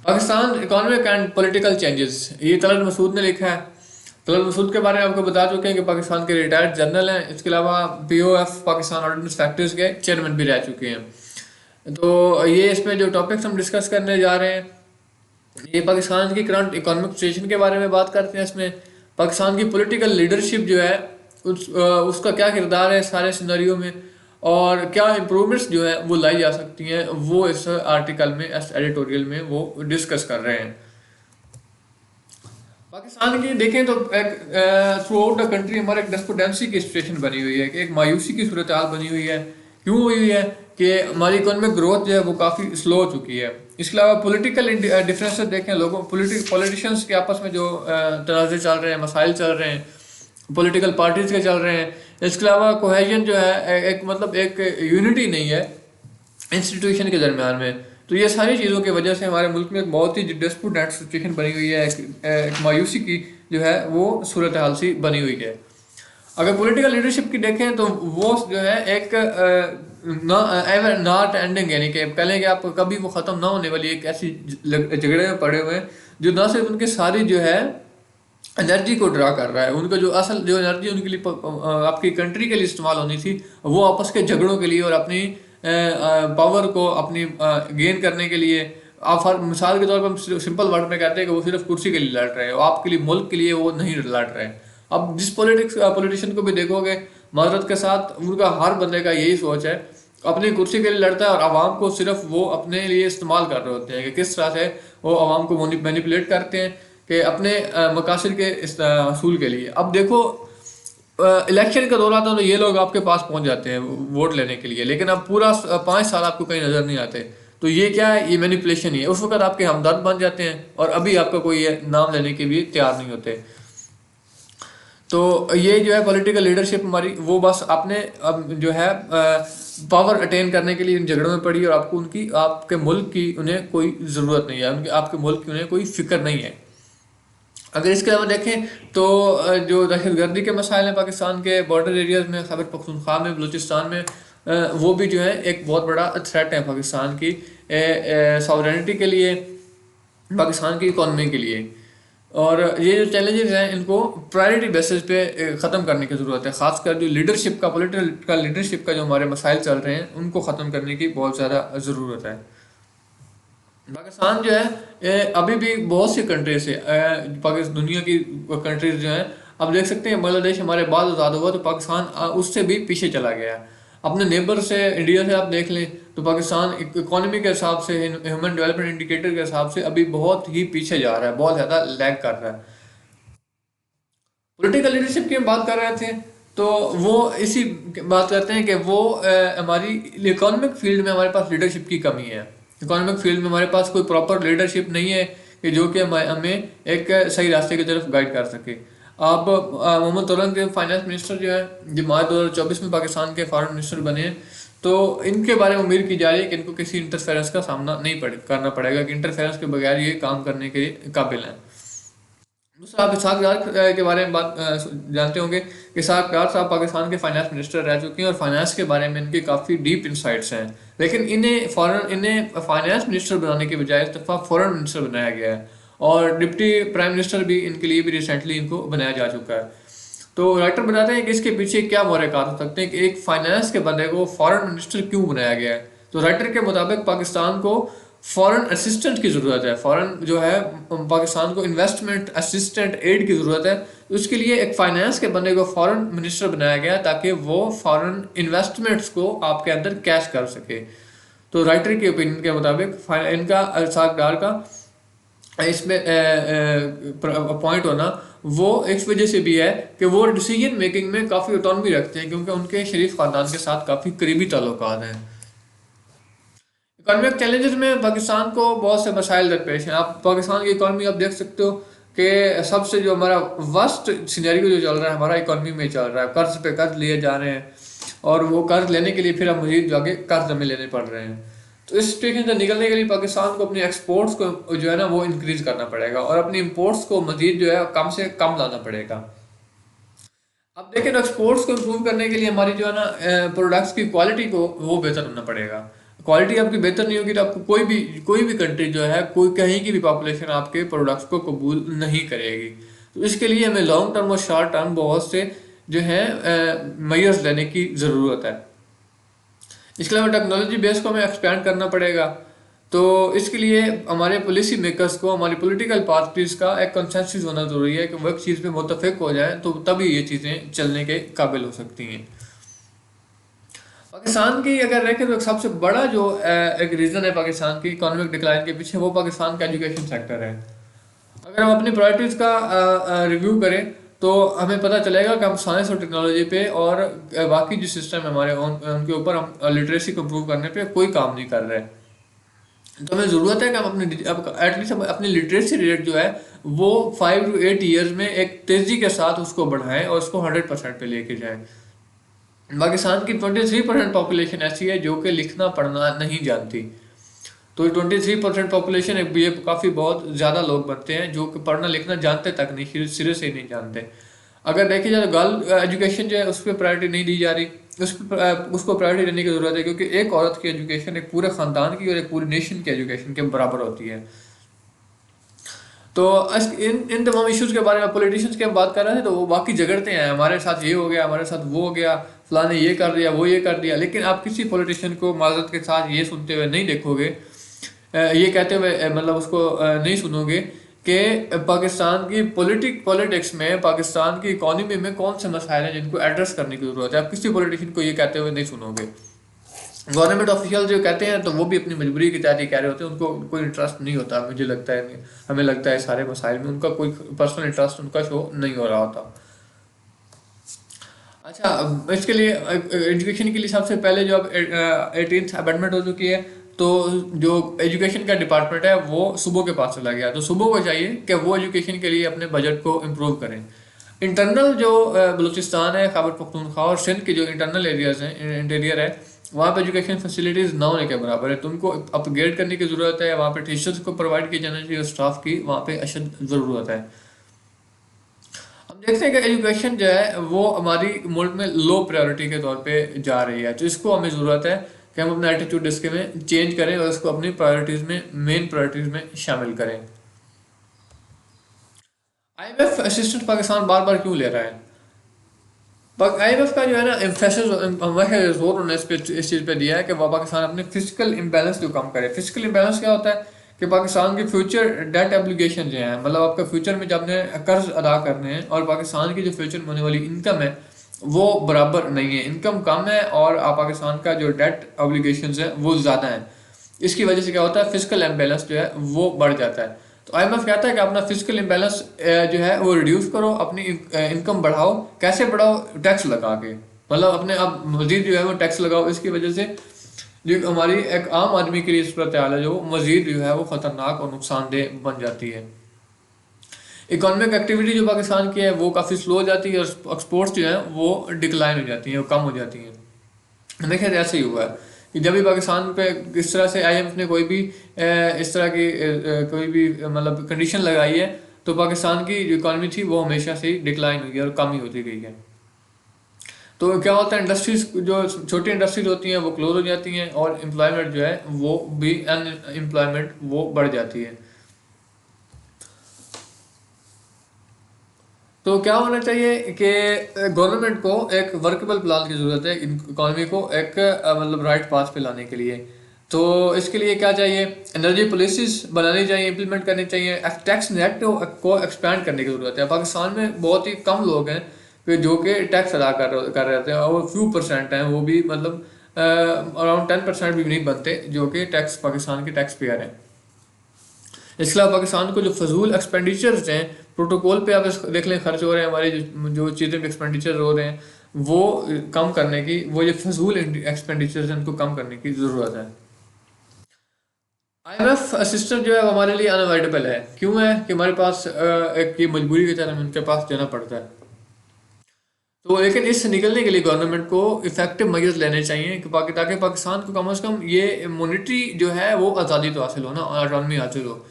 Pakistan economic and political changes, ये तलत मसूद ने लिखा है। तलत मसूद के बारे में आपको बता चुके हैं कि पाकिस्तान के रिटायर्ड जनरल हैं। इसके अलावा पीओएफ पाकिस्तान ऑर्डिनेंस फैक्ट्रीज के चेयरमैन भी रह चुके हैं। तो ये इसमें जो टॉपिक्स हम डिस्कस करने जा रहे हैं, ये पाकिस्तान की करंट इकोनॉमिक सिचुएशन के बारे में बात करते हैं। इसमें पाकिस्तान की पॉलिटिकल लीडरशिप जो है उसका क्या किरदार है सारे सिनेरियो में, और क्या इम्प्रूवमेंट्स जो है वो लाई जा सकती हैं, वो इस आर्टिकल में, इस एडिटोरियल में वो डिस्कस कर रहे हैं। पाकिस्तान की देखें तो एक थ्रू आउट द कंट्री हमारे एक डेस्पोटेंसी की सिचुएशन बनी हुई है, कि एक मायूसी की सूरत हाल बनी हुई है। क्यों हुई हुई है कि हमारी इकोनॉमिक ग्रोथ जो है वो काफ़ी स्लो हो चुकी है। इसके अलावा पॉलिटिकल डिफरेंसेस देखें, लोगों पॉलिटिशियंस के आपस में जो तनाज़े चल रहे हैं, मसाइल चल रहे हैं, पॉलिटिकल पार्टीज के चल रहे हैं। इसके अलावा कोहेजन जो है एक मतलब एक यूनिटी नहीं है इंस्टीट्यूशन के दरमियान में। तो ये सारी चीज़ों की वजह से हमारे मुल्क में एक बहुत ही डिस्प्यूटेड सिचुएशन बनी हुई है, एक मायूसी की जो है वो सूरत हाल सी बनी हुई है। अगर पॉलिटिकल लीडरशिप की देखें तो वो जो है एक एवर नॉट एंडिंग, यानी कि पहले कि आप कभी वो ख़त्म ना होने वाली एक ऐसी झगड़े में पड़े हुए हैं, जो ना सिर्फ उनके सारी जो है एनर्जी को ड्रा कर रहा है, उनका जो असल जो एनर्जी उनके लिए आपकी कंट्री के लिए इस्तेमाल होनी थी, वो आपस के झगड़ों के लिए और अपनी पावर को अपनी गेन करने के लिए। आप हर मिसाल के तौर पर हम सिंपल वर्ड में कहते हैं कि वो सिर्फ कुर्सी के लिए लड़ रहे हैं, आपके लिए मुल्क के लिए वो नहीं लड़ रहे हैं। अब जिस पॉलिटिशियन को भी देखोगे, माजरत के साथ उनका हर बंदे का यही सोच है, अपनी कुर्सी के लिए लड़ता है और आवाम को सिर्फ वो अपने लिए इस्तेमाल कर रहे होते हैं कि किस तरह से वो आवाम को मैनिपुलेट करते हैं कि अपने मकासद के असूल के लिए। अब देखो, इलेक्शन का दौर आता है तो ये लोग आपके पास पहुंच जाते हैं वोट लेने के लिए, लेकिन अब पूरा 5 साल आपको कहीं नज़र नहीं आते। तो ये क्या है? ये मैनिपुलेशन ही है। उस वक्त आपके हमदर्द बन जाते हैं और अभी आपका कोई नाम लेने के भी तैयार नहीं होते। तो ये जो है पॉलिटिकल लीडरशिप हमारी, वो बस अपने अब जो है पावर अटेन करने के लिए इन झगड़ों में पड़ी, और आपको उनकी, आपके मुल्क की उन्हें कोई ज़रूरत नहीं है, उनके आपके मुल्क की उन्हें कोई फिक्र नहीं है। अगर इसके अलावा देखें तो जो दहशतगर्दी के मसाइल हैं पाकिस्तान के बॉर्डर एरियाज़ में, खैबर पख्तूनख्वा में, बलूचिस्तान में, वो भी जो है एक बहुत बड़ा थ्रेट है पाकिस्तान की सॉवरेनिटी के लिए, पाकिस्तान की इकॉनमी के लिए। और ये जो चैलेंजेस हैं इनको प्रायोरिटी बेसिस पे ख़त्म करने की ज़रूरत है। ख़ासकर जो लीडरशिप का, पॉलिटिकल लीडरशिप का जो हमारे मसाइल चल रहे हैं, उनको ख़त्म करने की बहुत ज़्यादा ज़रूरत है। पाकिस्तान जो है अभी भी बहुत सी कंट्रीज से पाकिस्तान दुनिया की कंट्रीज जो हैं, अब देख सकते हैं बांग्लादेश हमारे बाद आज़ाद हुआ तो पाकिस्तान उससे भी पीछे चला गया है। अपने नेबर से, इंडिया से आप देख लें तो पाकिस्तान इकोनॉमी के हिसाब से, ह्यूमन डेवलपमेंट इंडिकेटर के हिसाब से अभी बहुत ही पीछे जा रहा है, बहुत ज़्यादा लैग कर रहा है। पॉलिटिकल लीडरशिप की हम बात कर रहे थे, तो वो इसी बात करते हैं कि वो हमारी इकोनॉमिक फील्ड में हमारे पास लीडरशिप की कमी है। इकोनॉमिक फील्ड में हमारे पास कोई प्रॉपर लीडरशिप नहीं है कि जो कि हमें एक सही रास्ते की तरफ गाइड कर सके। अब मोहम्मद तौलन के फाइनेंस मिनिस्टर जो है, जो मार्च 2024 में पाकिस्तान के फॉरेन मिनिस्टर बने हैं, तो इनके बारे में उम्मीद की जा रही है कि इनको किसी इंटरफेरेंस का सामना नहीं करना पड़ेगा, कि इंटरफेरेंस के बगैर ये काम करने के काबिल हैं। दूसरा, आप इसहाक डार के बारे में बात जानते होंगे कि इसहाक डार साहब पाकिस्तान के फाइनेंस मिनिस्टर रह चुके हैं और फाइनेंस के बारे में इनके काफ़ी डीप इंसाइट्स हैं। लेकिन इन्हें फाइनेंस मिनिस्टर बनाने के बजाय इस दफ़ा फॉरेन मिनिस्टर बनाया गया है, और डिप्टी प्राइम मिनिस्टर भी इनके लिए भी रिसेंटली इनको बनाया जा चुका है। तो राइटर बताते हैं कि इसके पीछे क्या महरक़ात हो सकते हैं कि एक फाइनेंस के बंदे को फॉरेन मिनिस्टर क्यों बनाया गया है। तो राइटर के मुताबिक पाकिस्तान को फॉरेन असिस्टेंट की ज़रूरत है, फॉरेन जो है पाकिस्तान को इन्वेस्टमेंट असिस्टेंट एड की ज़रूरत है। तो उसके लिए एक फाइनेंस के बंदे को फॉरेन मिनिस्टर बनाया गया ताकि वो फॉरेन इन्वेस्टमेंट्स को आपके अंदर कैश कर सके। तो राइटर की ओपिनियन के मुताबिक इनका इसहाक डार का इसमें पॉइंट होना वो इस वजह से भी है कि वो डिसीजन मेकिंग में काफ़ी ऑटोनॉमी रखते हैं, क्योंकि उनके शरीफ ख़ानदान के साथ काफ़ी करीबी ताल्लुकात हैं। इकोनॉमिक चैलेंजेस में पाकिस्तान को बहुत से मसाइल दरपेश हैं। आप पाकिस्तान की इकॉनमी आप देख सकते हो कि सबसे जो हमारा वर्स्ट सिनेरियो जो चल रहा है हमारा इकॉनमी में चल रहा है, कर्ज पे कर्ज लिए जा रहे हैं, और वो कर्ज लेने के लिए फिर हम मजीद जो आगे कर्ज हमें लेने पड़ रहे हैं। तो इस सिचुएशन से निकलने के लिए पाकिस्तान को अपने एक्सपोर्ट्स को जो है ना वो इंक्रीज करना पड़ेगा, और अपनी इम्पोर्ट्स को मजीद जो है कम से कम लाना पड़ेगा। अब देखें, एक्सपोर्ट्स को इम्प्रूव करने के लिए हमारी जो है ना प्रोडक्ट्स की क्वालिटी को वो बेहतर होना पड़ेगा। क्वालिटी आपकी बेहतर नहीं होगी तो आपको कोई भी कंट्री जो है, कोई कहीं की भी पॉपुलेशन आपके प्रोडक्ट्स को कबूल नहीं करेगी। तो इसके लिए हमें लॉन्ग टर्म और शॉर्ट टर्म बहुत से जो है मेजर्स लेने की ज़रूरत है। इसके अलावा टेक्नोलॉजी बेस को हमें एक्सपेंड करना पड़ेगा। तो इसके लिए हमारे पॉलिसी मेकर्स को, हमारी पॉलिटिकल पार्टीज का एक कंसेंसस होना जरूरी है कि वो एक चीज़ पे मुत्तफिक हो जाए, तो तभी ये चीज़ें चलने के काबिल हो सकती हैं। पाकिस्तान की अगर देखें तो सबसे बड़ा जो एक रीज़न है पाकिस्तान की इकोनॉमिक डिक्लाइन के पीछे, वो पाकिस्तान का एजुकेशन सेक्टर है। अगर हम अपनी प्रायोरिटीज़ का रिव्यू करें तो हमें पता चलेगा कि हम साइंस और टेक्नोलॉजी पे और बाकी जो सिस्टम है हमारे उनके ऊपर हम लिटरेसी को इम्प्रूव करने पे कोई काम नहीं कर रहे। तो हमें ज़रूरत है कि हम एटलीस्ट अपनी लिटरेसी रेट जो है वो 5 to 8 ईयर्स में एक तेज़ी के साथ उसको बढ़ाएं और उसको 100% पे लेके जाएं। पाकिस्तान की 23% पॉपुलेशन ऐसी है जो कि लिखना पढ़ना नहीं जानती। तो 23% पॉपुलेशन ये काफ़ी बहुत ज़्यादा लोग बनते हैं जो कि पढ़ना लिखना जानते तक नहीं, सिरे से ही नहीं जानते। अगर देखिए जाए तो गर्ल एजुकेशन जो है उस पर प्रायोरिटी नहीं दी जा रही, उसको प्रायोरिटी देने की ज़रूरत है, क्योंकि एक औरत की एजुकेशन एक पूरे ख़ानदान की और एक पूरी नेशन की एजुकेशन के बराबर होती है। तो इन तमाम इश्यूज़ के बारे में पॉलिटिशियंस की हम बात कर रहे थे, तो वो बाकी झगड़ते हैं, हमारे साथ ये हो गया, हमारे साथ वो हो गया, फलाने ये कर दिया, वो ये कर दिया। लेकिन आप किसी पॉलिटिशियन को माजरत के साथ ये सुनते हुए नहीं देखोगे, ये कहते हुए मतलब उसको नहीं सुनोगे कि पाकिस्तान की पॉलिटिक्स में, पाकिस्तान की इकोनॉमी में कौन से मसाइल हैं जिनको एड्रेस करने की ज़रूरत है। आप किसी पॉलिटिशियन को ये कहते हुए नहीं सुनोगे। गवर्नमेंट ऑफिशियल जो कहते हैं तो वो भी अपनी मजबूरी के तहत ही कह रहे होते हैं, उनको कोई इंटरेस्ट नहीं होता, मुझे लगता है, हमें लगता है सारे मसाइल में उनका कोई पर्सनल इंटरेस्ट उनका शो नहीं हो रहा होता। अच्छा, इसके लिए एजुकेशन के लिए सबसे पहले जो अब 18th अमेंडमेंट हो चुकी है, तो जो एजुकेशन का डिपार्टमेंट है वो सूबों के पास चला गया। तो सूबों को चाहिए कि वो एजुकेशन के लिए अपने बजट को इम्प्रूव करें। इंटरनल जो बलूचिस्तान है, खैबर पख्तूनख्वा और सिंध के जो इंटरनल एरियाज हैं, इंटीरियर है, वहाँ पे एजुकेशन फैसिलिटीज़ ना होने के बराबर है। तो उनको अपग्रेड करने की ज़रूरत है, वहाँ पे टीचर्स को प्रोवाइड किया जाना चाहिए और स्टाफ की वहाँ पे अशद ज़रूरत है। हम देखते हैं कि एजुकेशन जो है वो हमारी मुल्क में लो प्रायोरिटी के तौर पे जा रही है। तो इसको हमें ज़रूरत है कि हम अपना एटीट्यूड इसके में चेंज करें और इसको अपनी प्रायोरिटीज़ में, मेन प्रायोरिटीज़ में शामिल करें। IMF असिस्टेंट पाकिस्तान बार बार क्यों ले रहा है? IMF का जो है ना एम्फेसिस जोर उन्होंने इस चीज़ पे दिया है कि वह पाकिस्तान अपने फिजिकल इम्बैलेंस को कम करे। फिजिकल इम्बैलेंस क्या होता है कि पाकिस्तान के फ्यूचर डेट एप्लीकेशन जो हैं, मतलब आपका फ्यूचर में जब आपने कर्ज अदा करने हैं और पाकिस्तान की जो फ्यूचर में होने वाली इनकम है वो बराबर नहीं है, इनकम कम है और पाकिस्तान का जो डेट ऑब्लिगेशंस है वो ज़्यादा है। इसकी वजह से क्या होता है, फिजिकल इम्बैलेंस जो है वो बढ़ जाता है। तो IMF कहता है कि अपना फिजिकल इम्बैलेंस जो है वो रिड्यूस करो, अपनी इनकम बढ़ाओ। कैसे बढ़ाओ? टैक्स लगा के, मतलब अपने आप मजीद जो है वो टैक्स लगाओ। इसकी वजह से जो हमारी एक आम आदमी के लिए सूरत हाल है जो मजीद जो है वो ख़तरनाक और नुकसानदेह बन जाती है। इकोनॉमिक एक्टिविटी जो पाकिस्तान की है वो काफ़ी स्लो हो जाती है और एक्सपोर्ट्स जो है वो डिक्लाइन हो जाती हैं, वो कम हो जाती हैं। हमें खैर ऐसे ही हुआ है कि जब भी पाकिस्तान पे इस तरह से IMF ने कोई भी इस तरह की कोई भी मतलब कंडीशन लगाई है, तो पाकिस्तान की जो इकॉनमी थी वो हमेशा से ही डिक्लाइन हुई है और कम ही होती गई है। तो क्या होता है, इंडस्ट्रीज जो छोटी इंडस्ट्रीज होती हैं वो क्लोज हो जाती हैं और एम्प्लॉयमेंट जो है वो भी, अनएम्प्लॉयमेंट वो बढ़ जाती है। तो क्या होना चाहिए कि गवर्नमेंट को एक वर्केबल प्लान की ज़रूरत है इकोनॉमी को एक मतलब राइट पाथ पे लाने के लिए। तो इसके लिए क्या चाहिए, एनर्जी पॉलिसीज बनानी चाहिए, इंप्लीमेंट करनी चाहिए, टैक्स नेट को एक्सपैंड करने की ज़रूरत है। पाकिस्तान में बहुत ही कम लोग हैं कि जो कि टैक्स अदा कर रहे थे, और फ्यू परसेंट हैं, वो भी मतलब अराउंड 10% भी नहीं बनते जो कि टैक्स पाकिस्तान के टैक्स पेयर हैं। इसके अलावा पाकिस्तान को जो फजूल एक्सपेंडिचर्स हैं, प्रोटोकॉल पे आप देख लें खर्च हो रहे हैं, हमारे जो चीज़ें पे एक्सपेंडिचर हो रहे हैं वो कम करने की, वो जो फजूल एक्सपेंडिचर्स हैं उनको कम करने की ज़रूरत है। IMF असिस्टेंट जो है वो हमारे लिए अनअवॉइडेबल है। क्यों है कि हमारे पास एक ये मजबूरी की तरह उनके पास जाना पड़ता है। तो लेकिन इससे निकलने के लिए गवर्नमेंट को इफेक्टिव मेजर्स लेने चाहिए कि ताकि पाकिस्तान को कम से कम ये मॉनेटरी जो है वो आज़ादी तो हासिल हो ना, ऑटोनॉमी हासिल हो।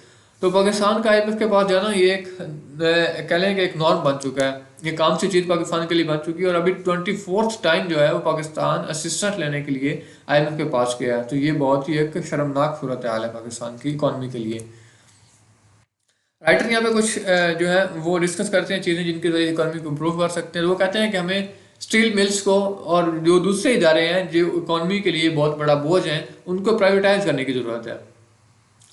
तो पाकिस्तान का आईएमएफ के पास जाना ये एक कह लें कि एक नॉर्म बन चुका है, ये काम से चीज़ पाकिस्तान के लिए बन चुकी है। और अभी 24th टाइम जो है वो पाकिस्तान असिस्टेंस लेने के लिए आईएमएफ के पास गया है। तो ये बहुत ही एक शर्मनाक सूरत हाल है पाकिस्तान की इकॉनमी के लिए। राइटर यहाँ पे कुछ जो है वो डिस्कस करते हैं चीज़ें जिनकी वजह से इकॉनमी को इम्प्रूव कर सकते हैं। तो वो कहते हैं कि हमें स्टील मिल्स को और जो दूसरे इदारे हैं जो इकॉनमी के लिए बहुत बड़ा बोझ हैं उनको प्राइवेटाइज करने की ज़रूरत है।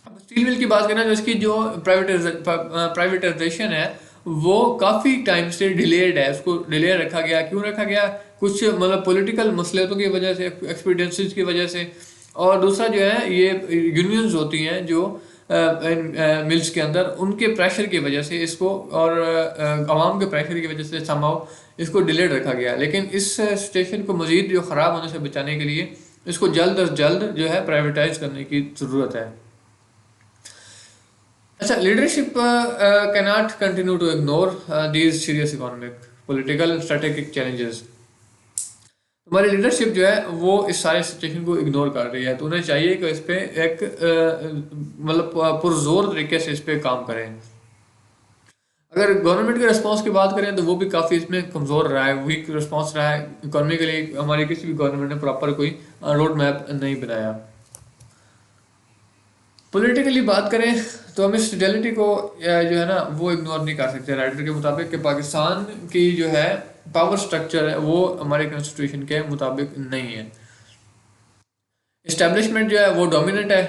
अब स्टील मिल की बात करें तो इसकी जो प्राइवेटाइजेशन है वो काफ़ी टाइम से डिलेड है, उसको डिले रखा गया। क्यों रखा गया? कुछ मतलब पॉलिटिकल मसलतों की वजह से, एक्सपीडियंसेस की वजह से, और दूसरा जो है ये यूनियंस होती हैं जो मिल्स के अंदर, उनके प्रेशर की वजह से इसको, और आवाम के प्रेशर की वजह से समाव इसको डिलेड रखा गया। लेकिन इस सिचुएशन को मज़ीद जो ख़राब होने से बचाने के लिए इसको जल्द अज जल्द जो है प्राइवेटाइज करने की ज़रूरत है। अच्छा, leadership can not continue to ignore these serious economic political strategic challenges. हमारी लीडरशिप जो है वो इस सारे सिचुएशन को इग्नोर कर रही है, तो उन्हें चाहिए कि इस पे एक मतलब पुरजोर तरीके से इस पे काम करें। अगर गवर्नमेंट के रिस्पांस की बात करें तो वो भी काफ़ी इसमें कमज़ोर रहा है, वीक रिस्पांस रहा है इकॉनमी के लिए। हमारी किसी भी गवर्नमेंट ने प्रॉपर कोई रोड मैप नहीं बनाया। पॉलिटिकली बात करें तो हम इस रियलिटी को जो है ना वो इग्नोर नहीं कर सकते। राइटर के मुताबिक कि पाकिस्तान की जो है पावर स्ट्रक्चर है वो हमारे कॉन्स्टिट्यूशन के मुताबिक नहीं है। इस्टेब्लिशमेंट जो है वो डोमिनेंट है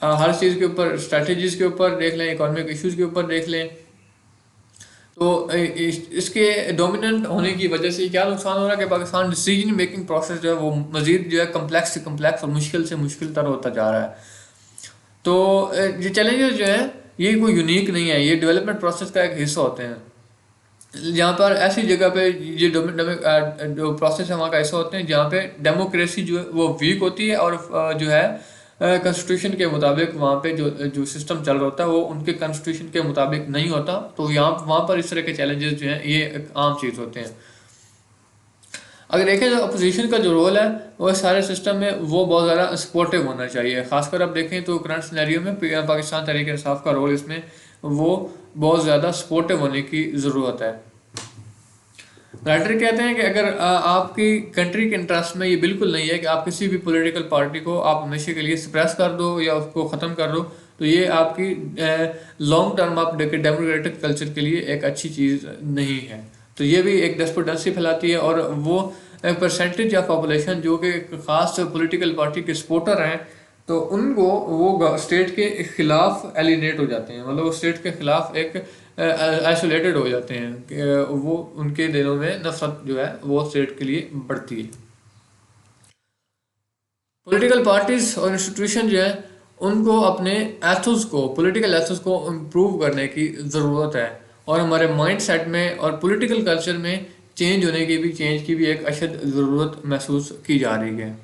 हर चीज़ के ऊपर, स्ट्रेटजीज़ के ऊपर देख लें, इकोनॉमिक इश्यूज़ के ऊपर देख लें। तो इसके डोमिनेंट होने की वजह से क्या नुकसान हो रहा है कि पाकिस्तान डिसीजन मेकिंग प्रोसेस जो है वो मज़ीद जो है कम्प्लेक्स से कम्प्लेक्स और मुश्किल से मुश्किल तर होता जा रहा है। तो ये चैलेंजेस जो हैं ये कोई यूनिक नहीं है, ये डेवलपमेंट प्रोसेस का एक हिस्सा होते हैं। जहाँ पर ऐसी जगह पे ये जो प्रोसेस है वहाँ का हिस्सा होते हैं जहाँ पे डेमोक्रेसी जो है वो वीक होती है, और जो है कॉन्स्टिट्यूशन के मुताबिक वहाँ पे जो जो सिस्टम चल रहा होता है वो उनके कॉन्स्टिट्यूशन के मुताबिक नहीं होता। तो यहाँ वहाँ पर इस तरह के चैलेंजेस जो हैं ये एक आम चीज़ होते हैं। अगर देखें तो अपोजिशन का जो रोल है वो सारे सिस्टम में वो बहुत ज़्यादा सपोर्टिव होना चाहिए। खासकर अब देखें तो करंट सिनेरियो में पाकिस्तान तहरीक इंसाफ का रोल इसमें वो बहुत ज़्यादा सपोर्टिव होने की ज़रूरत है। राइटर कहते हैं कि अगर आपकी कंट्री के इंटरेस्ट में ये बिल्कुल नहीं है कि आप किसी भी पॉलिटिकल पार्टी को आप हमेशा के लिए सप्रेस कर दो या उसको ख़त्म कर दो, तो ये आपकी लॉन्ग टर्म आप डेमोक्रेटिक कल्चर के लिए एक अच्छी चीज़ नहीं है। तो ये भी एक डेस्पोटेंसी फैलाती है, और वो एक परसेंटेज ऑफ पॉपुलेशन जो कि ख़ास पॉलिटिकल पार्टी के सपोर्टर हैं तो उनको वो स्टेट के खिलाफ एलिनेट हो जाते हैं, मतलब वो स्टेट के खिलाफ एक आइसोलेटेड हो जाते हैं कि वो उनके दिलों में नफरत जो है वो स्टेट के लिए बढ़ती है। पॉलिटिकल पार्टीज और इंस्टीट्यूशन जो है उनको अपने एथोस को, पॉलिटिकल एथोस को इम्प्रूव करने की ज़रूरत है, और हमारे माइंड सेट में और पॉलिटिकल कल्चर में चेंज की भी एक अशद ज़रूरत महसूस की जा रही है।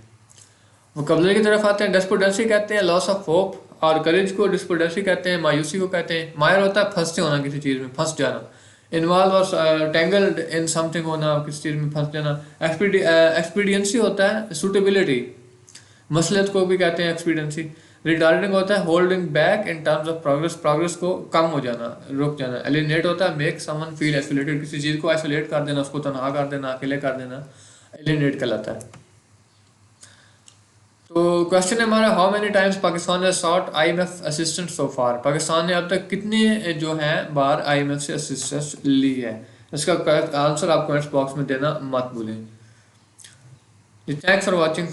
वोकैबुलरी की तरफ आते हैं। डेस्पोडेंसी कहते हैं लॉस ऑफ होप, और करेज को डिस्पोडेंसी कहते हैं, मायूसी को कहते हैं। मायर होता है फंसते होना, किसी चीज़ में फंस जाना, इन्वॉल्व और टेंगल्ड इन समथिंग होना, किसी चीज़ में फंस जाना। एक्सपीडियंसी होता है सूटेबिलिटी, मसलियत को भी कहते हैं एक्सपीडियंसी। रिटार्डिंग होता है holding back in terms of progress, progress को कम हो जाना, रुक जाना। एलिनेट होता है मेक समवन फील आइसोलेटेड, किसी चीज़ को आइसोलेट कर देना, उसको तनहा कर देना, अकेले कर देना, एलिनेट कहलाता है। तो क्वेश्चन है हमारा, हाउ मेनी टाइम्स पाकिस्तान ने सॉट आईएमएफ असिस्टेंस सो फार। पाकिस्तान ने अब तक कितने जो है बार आईएमएफ से असिस्टेंस ली है? इसका आंसर आप कमेंट्स बॉक्स में देना मत भूलें। Thanks for watching.